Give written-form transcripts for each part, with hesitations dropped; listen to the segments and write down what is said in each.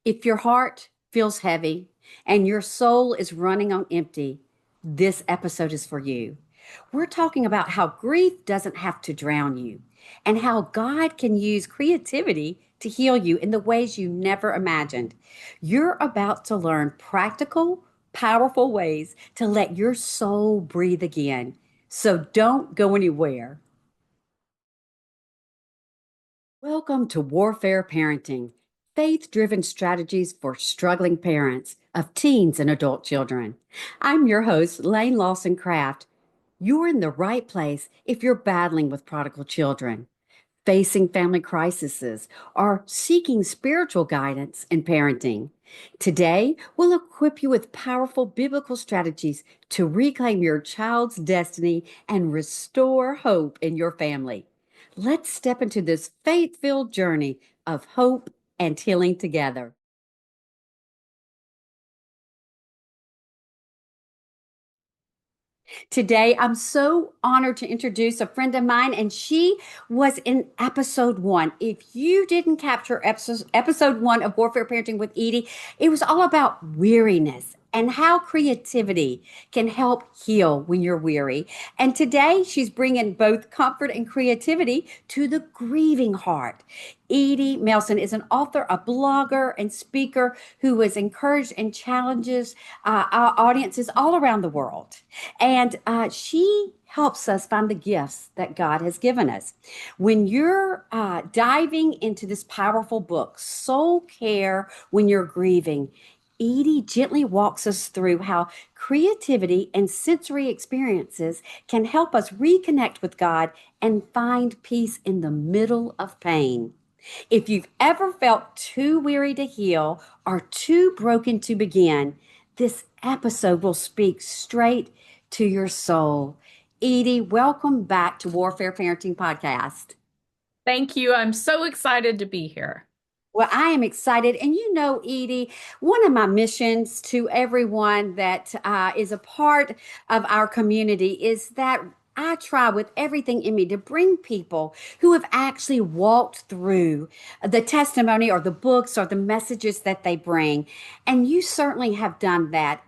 If your heart feels heavy and your soul is running on empty, this episode is for you. We're talking about how grief doesn't have to drown you and how God can use creativity to heal you in the ways you never imagined. You're about to learn practical, powerful ways to let your soul breathe again. So don't go anywhere. Welcome to Warfare Parenting, faith driven strategies for struggling parents of teens and adult children. I'm your host, Laine Lawson Craft. You're in the right place if you're battling with prodigal children, facing family crises, or seeking spiritual guidance in parenting. Today, we'll equip you with powerful biblical strategies to reclaim your child's destiny and restore hope in your family. Let's step into this faith filled journey of hope and healing together. Today, I'm so honored to introduce a friend of mine, and she was in episode one. If you didn't capture episode one of Warfare Parenting with Edie, it was all about weariness and how creativity can help heal when you're weary. And today, she's bringing both comfort and creativity to the grieving heart. Edie Melson is an author, a blogger, and speaker who has encouraged and challenges our audiences all around the world. And she helps us find the gifts that God has given us. When you're diving into this powerful book, Soul Care When You're Grieving, Edie gently walks us through how creativity and sensory experiences can help us reconnect with God and find peace in the middle of pain. If you've ever felt too weary to heal or too broken to begin, this episode will speak straight to your soul. Edie, welcome back to Warfare Parenting Podcast. Thank you. I'm so excited to be here. Well, I am excited. And you know, Edie, one of my missions to everyone that is a part of our community is that I try with everything in me to bring people who have actually walked through the testimony or the books or the messages that they bring. And you certainly have done that.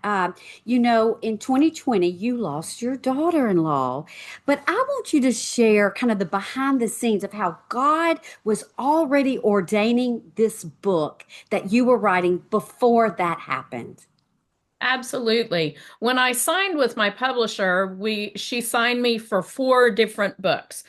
In 2020, you lost your daughter in law. But I want you to share kind of the behind the scenes of how God was already ordaining this book that you were writing before that happened. Absolutely. When I signed with my publisher, she signed me for four different books.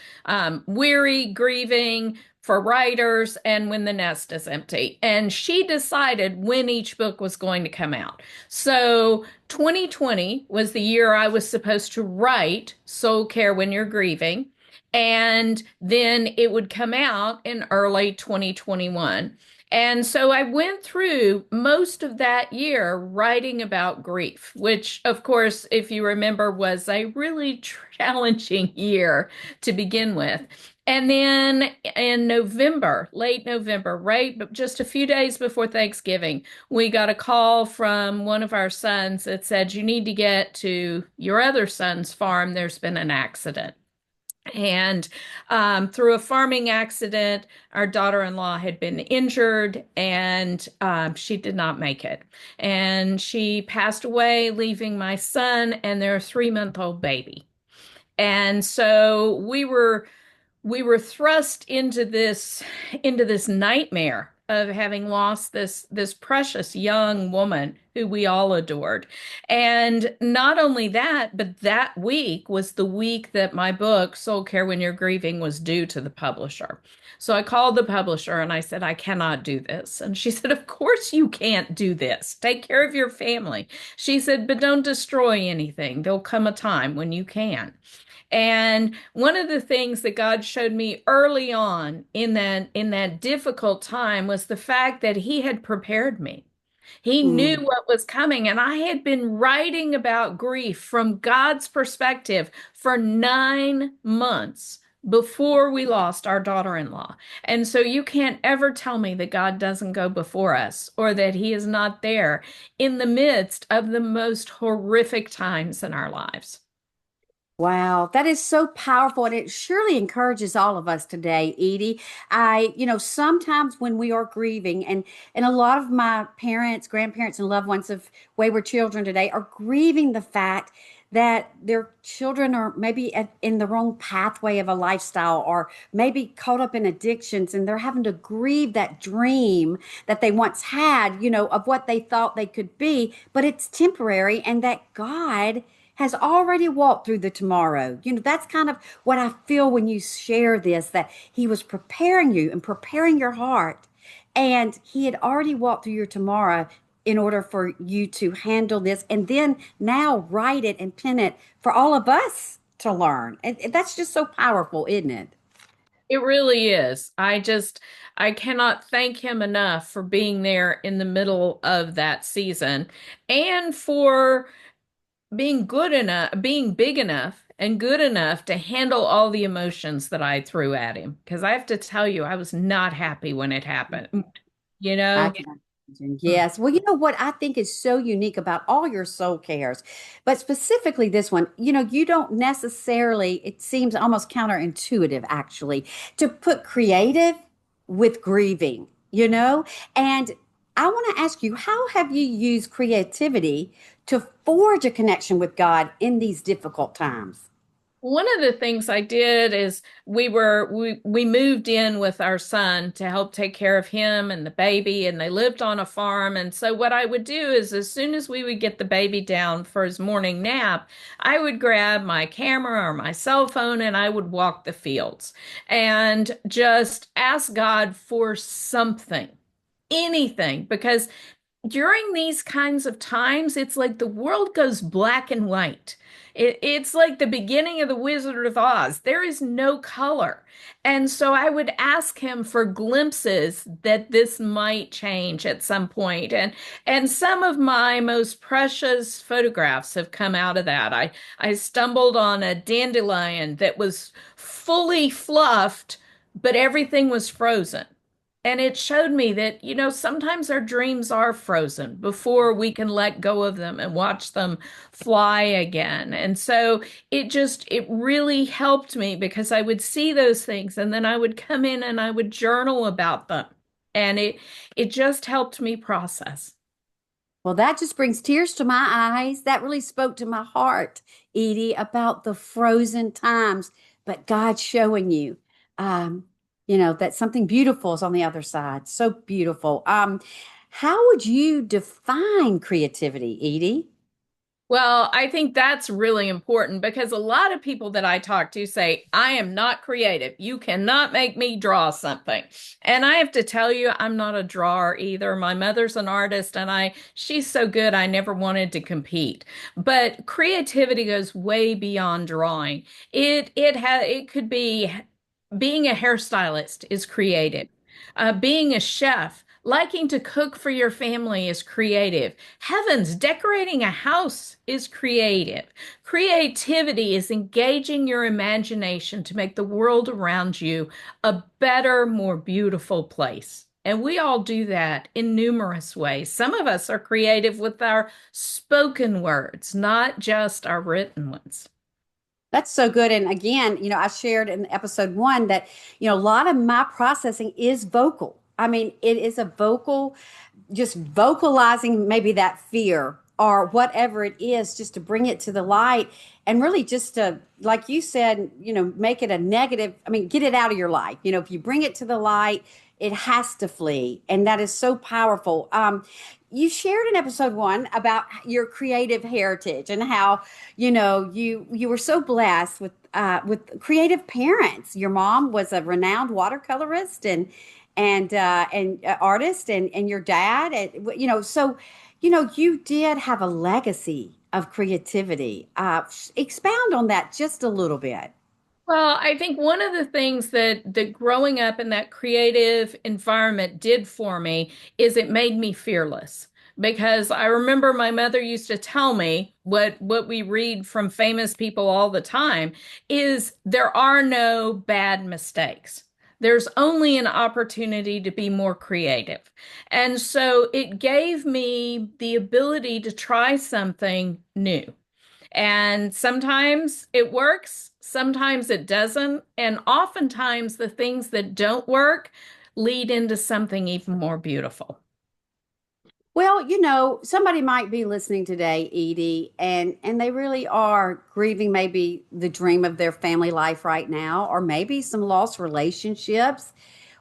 Weary, Grieving, for Writers, and When the Nest is Empty. And she decided when each book was going to come out. So 2020 was the year I was supposed to write Soul Care When You're Grieving. And then it would come out in early 2021. And so I went through most of that year writing about grief, which, of course, if you remember, was a really challenging year to begin with. And then in November, late November, right, but just a few days before Thanksgiving, we got a call from one of our sons that said, "You need to get to your other son's farm. There's been an accident." And through a farming accident, our daughter-in-law had been injured and she did not make it. And she passed away, leaving my son and their 3-month-old baby. And so we were thrust into this nightmare of having lost this precious young woman who we all adored. And not only that, but that week was the week that my book, Soul Care When You're Grieving, was due to the publisher. So I called the publisher and I said, "I cannot do this." And she said, "Of course you can't do this. Take care of your family." She said, "But don't destroy anything. There'll come a time when you can." And one of the things that God showed me early on in that difficult time was the fact that He had prepared me. He knew Mm. what was coming, and I had been writing about grief from God's perspective for 9 months before we lost our daughter-in-law. And so you can't ever tell me that God doesn't go before us or that He is not there in the midst of the most horrific times in our lives. Wow, that is so powerful, and it surely encourages all of us today, Edie. Sometimes when we are grieving, and a lot of my parents, grandparents, and loved ones of wayward children today are grieving the fact that their children are maybe in the wrong pathway of a lifestyle, or maybe caught up in addictions, and they're having to grieve that dream that they once had, of what they thought they could be, but it's temporary, and that God has already walked through the tomorrow. That's kind of what I feel when you share this, that he was preparing you and preparing your heart. And he had already walked through your tomorrow in order for you to handle this and then now write it and pen it for all of us to learn. And that's just so powerful, isn't it? It really is. I cannot thank him enough for being there in the middle of that season and for being good enough, being big enough and good enough to handle all the emotions that I threw at him. Because I have to tell you, I was not happy when it happened. You I know? can imagine. Yes. Well, you know what I think is so unique about all your soul cares, but specifically this one, you don't necessarily, it seems almost counterintuitive actually, to put creative with grieving, And I want to ask you, how have you used creativity to forge a connection with God in these difficult times? One of the things I did is we moved in with our son to help take care of him and the baby, and they lived on a farm. And so what I would do is as soon as we would get the baby down for his morning nap, I would grab my camera or my cell phone and I would walk the fields and just ask God for something, anything, because during these kinds of times, it's like the world goes black and white. It's like the beginning of the Wizard of Oz. There is no color. And so I would ask him for glimpses that this might change at some point. And some of my most precious photographs have come out of that. I stumbled on a dandelion that was fully fluffed, but everything was frozen. And it showed me that, sometimes our dreams are frozen before we can let go of them and watch them fly again. And so it really helped me because I would see those things and then I would come in and I would journal about them. And it just helped me process. Well, that just brings tears to my eyes. That really spoke to my heart, Edie, about the frozen times, but God showing you, um, that something beautiful is on the other side. So beautiful. How would you define creativity, Edie? Well, I think that's really important because a lot of people that I talk to say, I am not creative. You cannot make me draw something. And I have to tell you, I'm not a drawer either. My mother's an artist and she's so good, I never wanted to compete. But creativity goes way beyond drawing. It could be being a hairstylist is creative. Being a chef, liking to cook for your family is creative. Heavens, decorating a house is creative. Creativity is engaging your imagination to make the world around you a better, more beautiful place. And we all do that in numerous ways. Some of us are creative with our spoken words, not just our written ones. That's so good. And again, I shared in episode one that, a lot of my processing is vocal. I mean, it is a vocal, just vocalizing maybe that fear or whatever it is, just to bring it to the light and really just to, like you said, make it a negative. I mean, get it out of your life. If you bring it to the light, it has to flee. And that is so powerful. You shared in episode one about your creative heritage and how, you were so blessed with creative parents. Your mom was a renowned watercolorist and artist, and your dad, and so you did have a legacy of creativity. Expound on that just a little bit. Well, I think one of the things that growing up in that creative environment did for me is it made me fearless. Because I remember my mother used to tell me what we read from famous people all the time is there are no bad mistakes. There's only an opportunity to be more creative. And so it gave me the ability to try something new. And sometimes it works, sometimes it doesn't. And oftentimes the things that don't work lead into something even more beautiful. Well, somebody might be listening today, Edie, and they really are grieving maybe the dream of their family life right now, or maybe some lost relationships,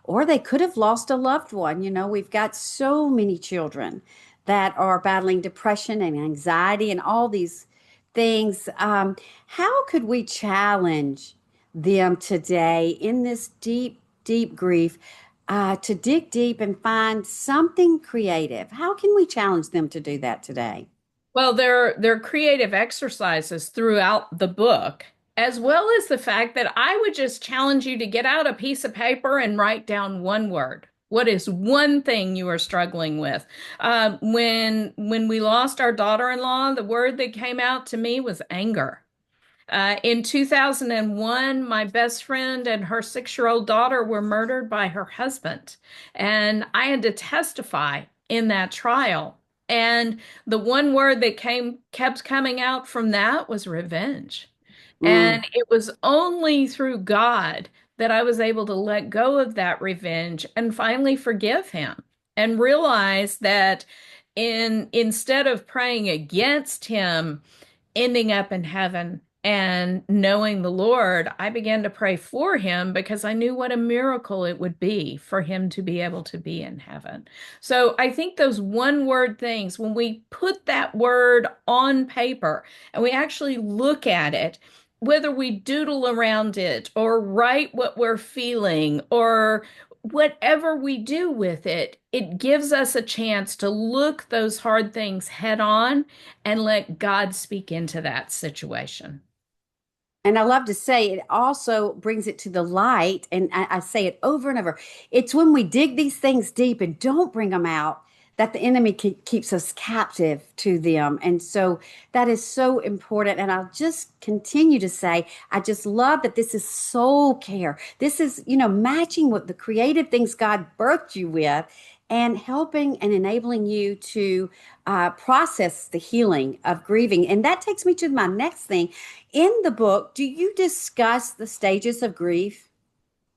or they could have lost a loved one. We've got so many children that are battling depression and anxiety and all these things. How could we challenge them today in this deep, deep grief? To dig deep and find something creative. How can we challenge them to do that today? Well, there are creative exercises throughout the book, as well as the fact that I would just challenge you to get out a piece of paper and write down one word. What is one thing you are struggling with? When we lost our daughter-in-law, the word that came out to me was anger. In 2001, my best friend and her 6-year-old daughter were murdered by her husband. And I had to testify in that trial. And the one word that kept coming out from that was revenge. Mm, And it was only through God that I was able to let go of that revenge and finally forgive him and realize that instead of praying against him, ending up in heaven and knowing the Lord, I began to pray for him because I knew what a miracle it would be for him to be able to be in heaven. So I think those one word things, when we put that word on paper and we actually look at it, whether we doodle around it or write what we're feeling or whatever we do with it, it gives us a chance to look those hard things head on and let God speak into that situation. And I love to say it also brings it to the light. And I say it over and over. It's when we dig these things deep and don't bring them out that the enemy keeps us captive to them. And so that is so important. And I'll just continue to say, I just love that this is soul care. This is, matching what the creative things God birthed you with and helping and enabling you to process the healing of grieving. And that takes me to my next thing. In the book, do you discuss the stages of grief?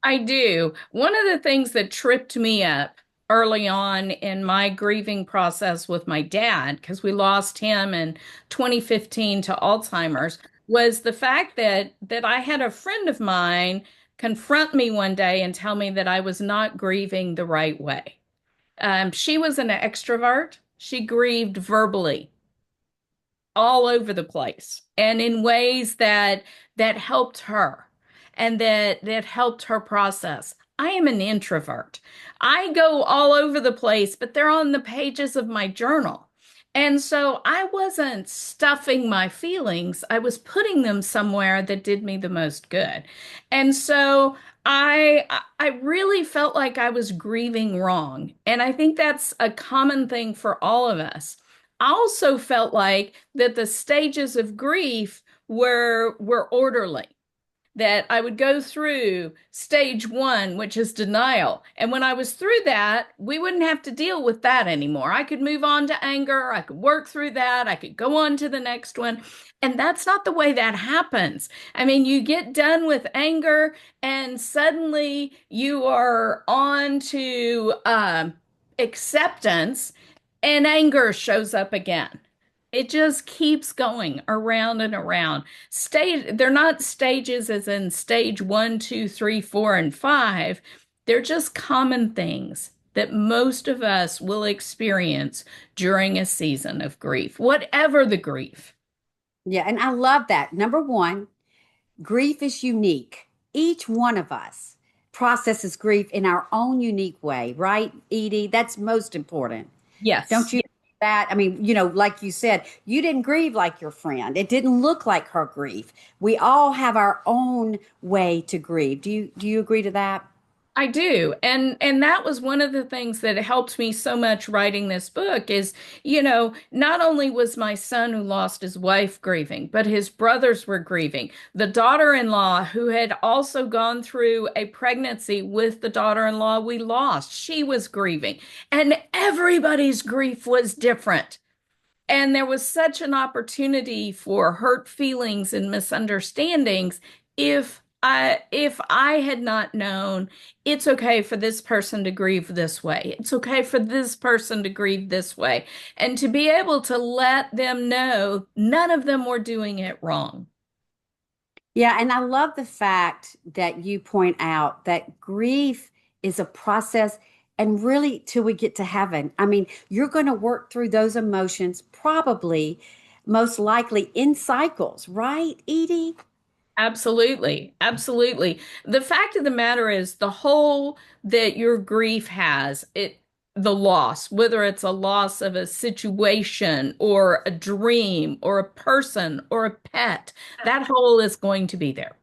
I do. One of the things that tripped me up early on in my grieving process with my dad, because we lost him in 2015 to Alzheimer's, was the fact that I had a friend of mine confront me one day and tell me that I was not grieving the right way. She was an extrovert. She grieved verbally all over the place and in ways that helped her and that helped her process. I am an introvert. I go all over the place, but they're on the pages of my journal. And so I wasn't stuffing my feelings. I was putting them somewhere that did me the most good. And so I really felt like I was grieving wrong. And I think that's a common thing for all of us. I also felt like that the stages of grief were orderly, that I would go through stage one, which is denial. And when I was through that, we wouldn't have to deal with that anymore. I could move on to anger. I could work through that. I could go on to the next one. And that's not the way that happens. I mean, you get done with anger and suddenly you are on to acceptance and anger shows up again. It just keeps going around and around. They're not stages as in stage one, two, three, four, and five. They're just common things that most of us will experience during a season of grief, whatever the grief. Yeah, and I love that. Number one, grief is unique. Each one of us processes grief in our own unique way, right, Edie? That's most important. Don't Yes. you think that? I mean, like you said, you didn't grieve like your friend. It didn't look like her grief. We all have our own way to grieve. Do you agree to that? I do. And that was one of the things that helped me so much writing this book is, not only was my son who lost his wife grieving, but his brothers were grieving. The daughter-in-law who had also gone through a pregnancy with the daughter-in-law we lost, she was grieving. And everybody's grief was different. And there was such an opportunity for hurt feelings and misunderstandings if I had not known it's okay for this person to grieve this way. It's okay for this person to grieve this way. And to be able to let them know none of them were doing it wrong. Yeah, and I love the fact that you point out that grief is a process and really till we get to heaven. I mean, you're going to work through those emotions probably most likely in cycles, right, Edie? Absolutely. Absolutely. The fact of the matter is the hole that your grief has, the loss, whether it's a loss of a situation or a dream or a person or a pet, that hole is going to be there.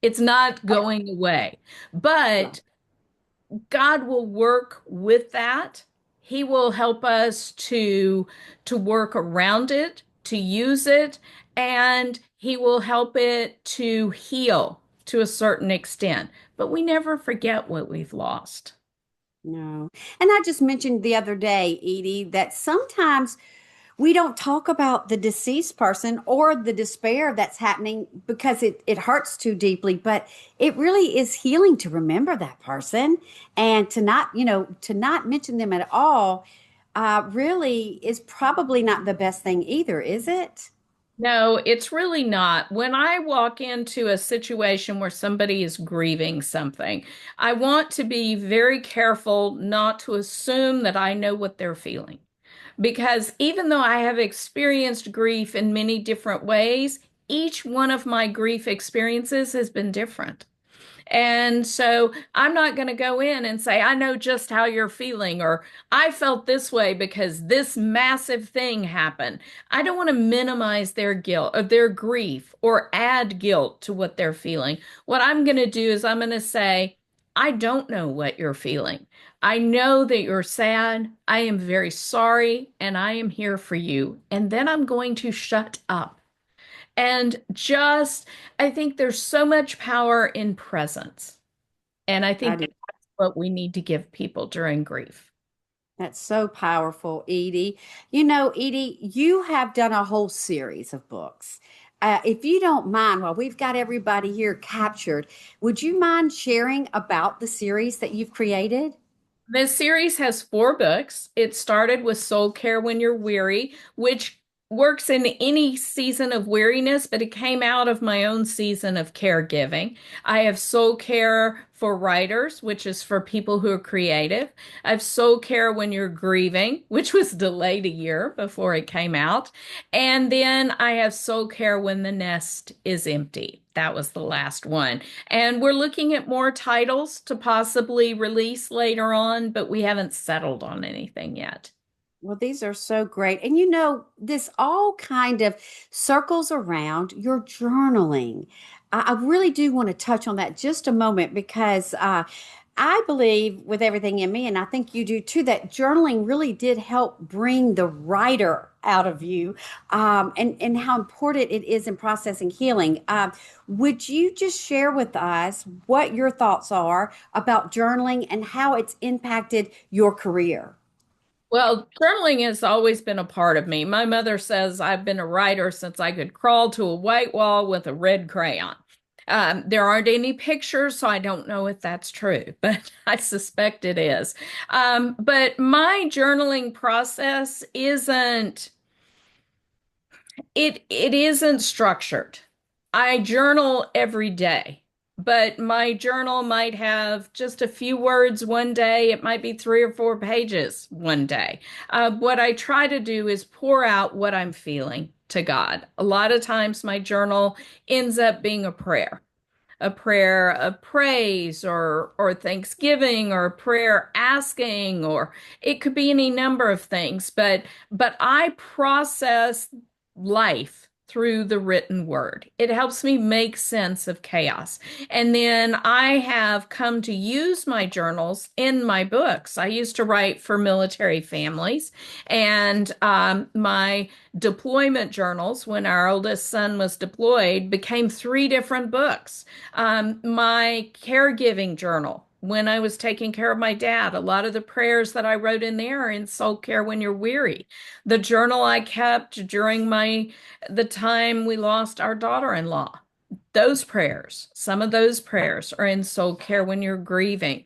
It's not going away. But God will work with that. He will help us to work around it, to use it, and he will help it to heal to a certain extent. But we never forget what we've lost. No. And I just mentioned the other day, Edie, that sometimes we don't talk about the deceased person or the despair that's happening because it hurts too deeply, but it really is healing to remember that person and to not, to not mention them at all, really is probably not the best thing either, is it? No, it's really not. When I walk into a situation where somebody is grieving something, I want to be very careful not to assume that I know what they're feeling. Because even though I have experienced grief in many different ways, each one of my grief experiences has been different. And so I'm not going to go in and say, I know just how you're feeling, or I felt this way because this massive thing happened. I don't want to minimize their guilt or their grief or add guilt to what they're feeling. What I'm going to do is I'm going to say, I don't know what you're feeling. I know that you're sad. I am very sorry, and I am here for you. And then I'm going to shut up. And just, I think there's so much power in presence. And I I think do. that's what we need to give people during grief. That's so powerful, Edie. You know, Edie, you have done a whole series of books. If you don't mind, while we've got everybody here captured, would you mind sharing about the series that you've created? This series has 4 books. It started with Soul Care When You're Weary, which works in any season of weariness, but it came out of my own season of caregiving. I have Soul Care for Writers, which is for people who are creative. I have Soul Care When You're Grieving, which was delayed a year before it came out. And then I have Soul Care When the Nest is Empty. That was the last one. And we're looking at more titles to possibly release later on, but we haven't settled on anything yet. Well, these are so great. And you know, this all kind of circles around your journaling. I really do want to touch on that just a moment because I believe with everything in me, and I think you do too, that journaling really did help bring the writer out of you, and how important it is in processing healing. Would you just share with us what your thoughts are about journaling and how it's impacted your career? Well, journaling has always been a part of me. My mother says I've been a writer since I could crawl to a white wall with a red crayon. There aren't any pictures, so I don't know if that's true, but I suspect it is. But my journaling process isn't structured. I journal every day, but my journal might have just a few words one day. It might be 3 or 4 pages one day. What I try to do is pour out what I'm feeling to God. A lot of times my journal ends up being a prayer of praise or thanksgiving or a prayer asking, or it could be any number of things, but I process life through the written word. It helps me make sense of chaos. And then I have come to use my journals in my books. I used to write for military families, and my deployment journals, when our oldest son was deployed, became 3 different books. My caregiving journal when I was taking care of my dad. A lot of the prayers that I wrote in there are in Soul Care When You're Weary. The journal I kept during the time we lost our daughter-in-law. Those prayers, some of those prayers are in Soul Care When You're Grieving.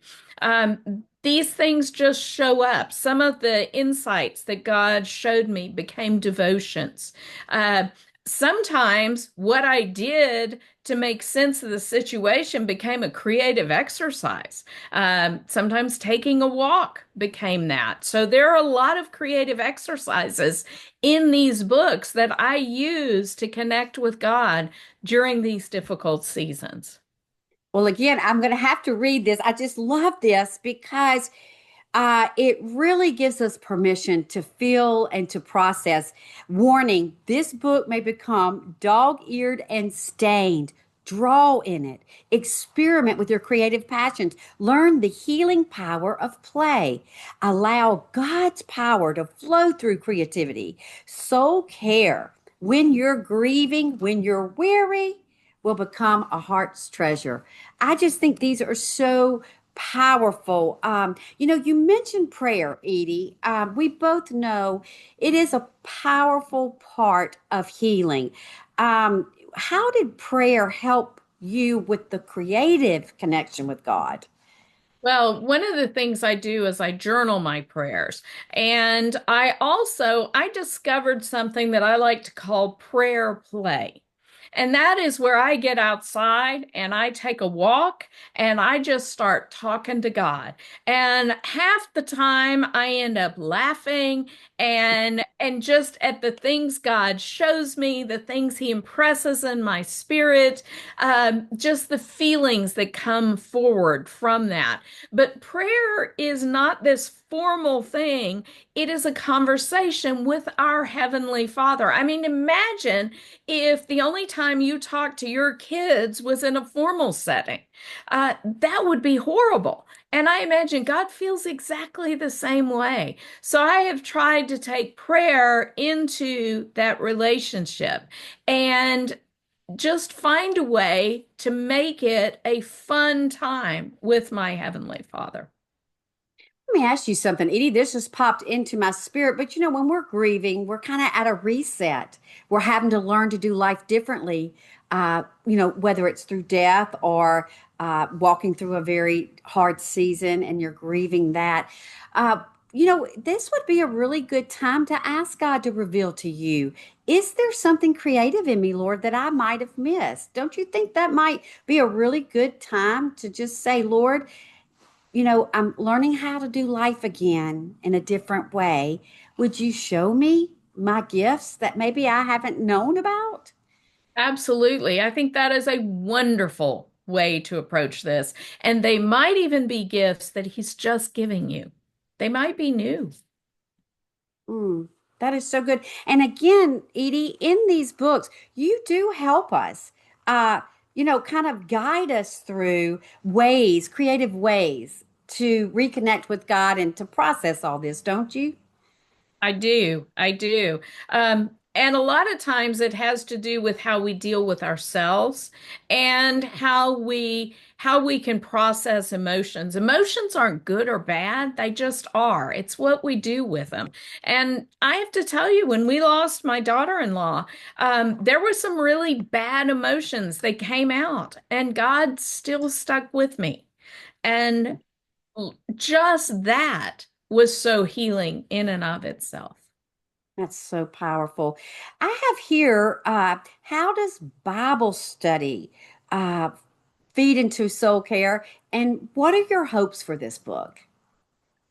These things just show up. Some of the insights that God showed me became devotions. Uh, Sometimes what I did to make sense of the situation became a creative exercise. Sometimes taking a walk became that. So there are a lot of creative exercises in these books that I use to connect with God during these difficult seasons. Well, again, I'm going to have to read this. I just love this because it really gives us permission to feel and to process. Warning, this book may become dog-eared and stained. Draw in it. Experiment with your creative passions. Learn the healing power of play. Allow God's power to flow through creativity. Soul care. When you're grieving, when you're weary, will become a heart's treasure. I just think these are so powerful. You mentioned prayer, Edie. We both know it is a powerful part of healing. How did prayer help you with the creative connection with God? Well, one of the things I do is I journal my prayers. And I discovered something that I like to call prayer play. And that is where I get outside and I take a walk and I just start talking to God. And half the time I end up laughing and just at the things God shows me, the things he impresses in my spirit, just the feelings that come forward from that. But prayer is not this formal thing. It is a conversation with our Heavenly Father. I mean, imagine if the only time you talk to your kids was in a formal setting. That would be horrible. And I imagine God feels exactly the same way. So I have tried to take prayer into that relationship and just find a way to make it a fun time with my Heavenly Father. Let me ask you something, Edie. This just popped into my spirit. But when we're grieving, we're kind of at a reset. We're having to learn to do life differently, whether it's through death or walking through a very hard season and you're grieving that. This would be a really good time to ask God to reveal to you, is there something creative in me, Lord, that I might have missed? Don't you think that might be a really good time to just say, Lord, I'm learning how to do life again in a different way. Would you show me my gifts that maybe I haven't known about? Absolutely. I think that is a wonderful way to approach this. And they might even be gifts that He's just giving you. They might be new. Mm, that is so good. And again, Edie, in these books, you do help us, kind of guide us through ways, creative ways to reconnect with God and to process all this, don't you? I do. I do. And a lot of times it has to do with how we deal with ourselves and how we can process emotions. Emotions aren't good or bad, they just are. It's what we do with them. And I have to tell you, when we lost my daughter-in-law, there were some really bad emotions that came out, and God still stuck with me. And just that was so healing in and of itself. That's so powerful. I have here, how does Bible study uh, feed into soul care? And what are your hopes for this book?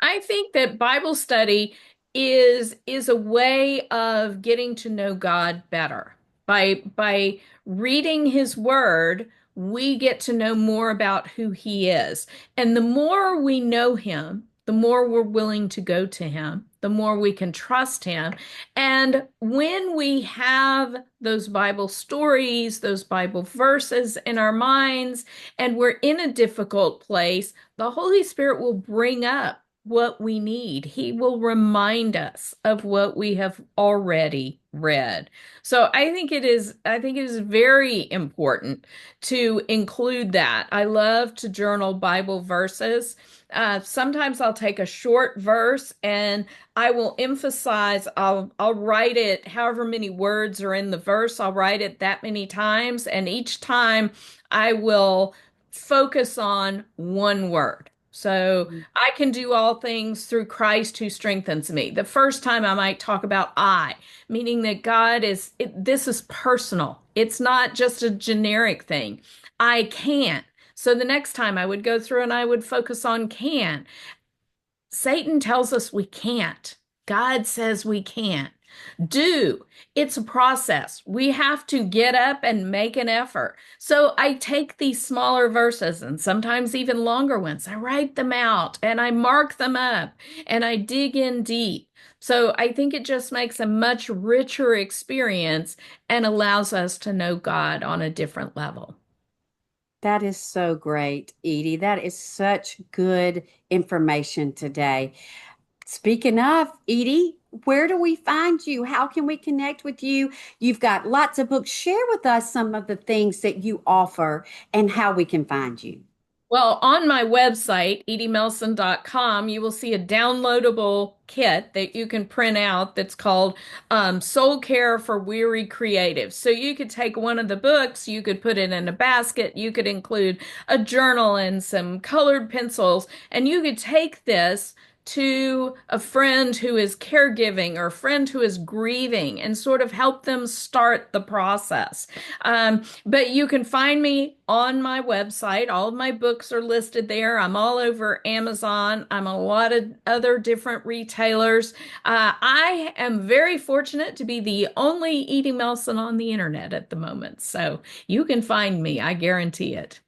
I think that Bible study is a way of getting to know God better. By reading his word, we get to know more about who he is. And the more we know him, the more we're willing to go to him, the more we can trust him. And when we have those Bible stories, those Bible verses in our minds, and we're in a difficult place, the Holy Spirit will bring up what we need. He will remind us of what we have already read. So I think it is very important to include that. I love to journal Bible verses. Sometimes I'll take a short verse and I will emphasize, I'll write it however many words are in the verse, I'll write it that many times, and each time I will focus on one word. So I can do all things through Christ who strengthens me. The first time I might talk about I, meaning that this is personal. It's not just a generic thing. I can. So the next time I would go through and I would focus on can. Satan tells us we can't. God says we can't. Do. It's a process. We have to get up and make an effort. So I take these smaller verses and sometimes even longer ones. I write them out and I mark them up and I dig in deep. So I think it just makes a much richer experience and allows us to know God on a different level. That is so great, Edie. That is such good information today. Speaking of, Edie, where do we find you? How can we connect with you? You've got lots of books. Share with us some of the things that you offer and how we can find you. Well, on my website, ediemelson.com, you will see a downloadable kit that you can print out that's called Soul Care for Weary Creatives. So you could take one of the books, you could put it in a basket, you could include a journal and some colored pencils, and you could take this to a friend who is caregiving or a friend who is grieving and sort of help them start the process. But you can find me on my website. All of my books are listed there. I'm all over Amazon. I'm a lot of other different retailers. I am very fortunate to be the only Edie Melson on the internet at the moment. So you can find me, I guarantee it.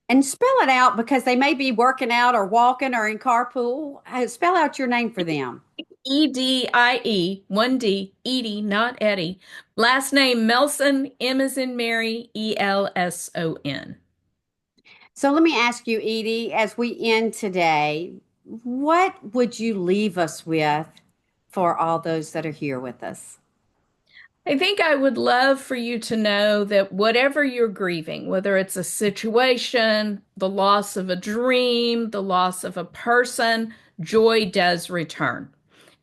And spell it out because they may be working out or walking or in carpool. Spell out your name for them. Edie, 1D, Edie, not Eddie. Last name Melson, M as in Mary, Elson. So let me ask you, Edie, as we end today, what would you leave us with for all those that are here with us? I think I would love for you to know that whatever you're grieving, whether it's a situation, the loss of a dream, the loss of a person, joy does return.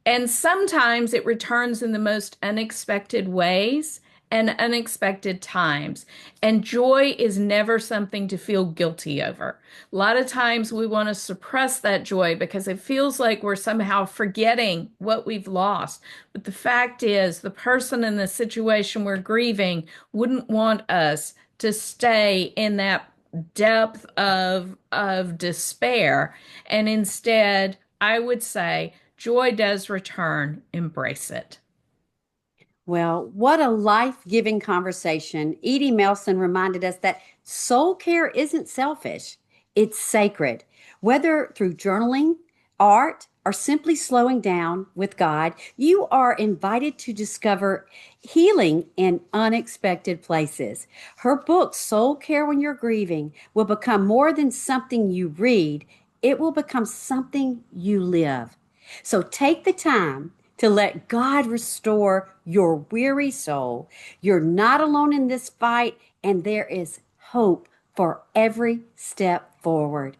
And sometimes it returns in the most unexpected ways and unexpected times. And joy is never something to feel guilty over. A lot of times we want to suppress that joy because it feels like we're somehow forgetting what we've lost. But the fact is, the person in the situation we're grieving wouldn't want us to stay in that depth of despair. And instead, I would say, joy does return. Embrace it. Well, what a life-giving conversation. Edie Melson reminded us that soul care isn't selfish, it's sacred. Whether through journaling, art, or simply slowing down with God, you are invited to discover healing in unexpected places. Her book, Soul Care When You're Grieving, will become more than something you read, it will become something you live. So take the time to let God restore your weary soul. You're not alone in this fight, and there is hope for every step forward.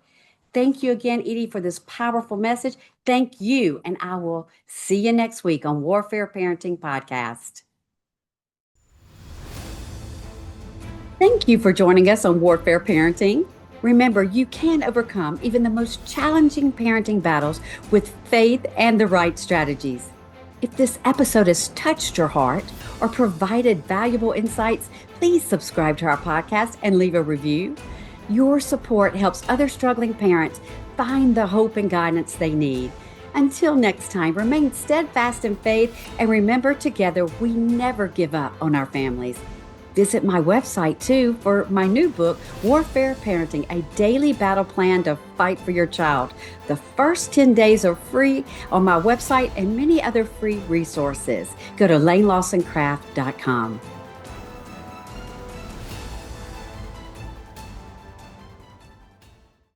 Thank you again, Edie, for this powerful message. Thank you, and I will see you next week on Warfare Parenting Podcast. Thank you for joining us on Warfare Parenting. Remember, you can overcome even the most challenging parenting battles with faith and the right strategies. If this episode has touched your heart or provided valuable insights, please subscribe to our podcast and leave a review. Your support helps other struggling parents find the hope and guidance they need. Until next time, remain steadfast in faith and remember, together we never give up on our families. Visit my website too for my new book, Warfare Parenting, a daily battle plan to fight for your child. The first 10 days are free on my website and many other free resources. Go to LaineLawsonCraft.com.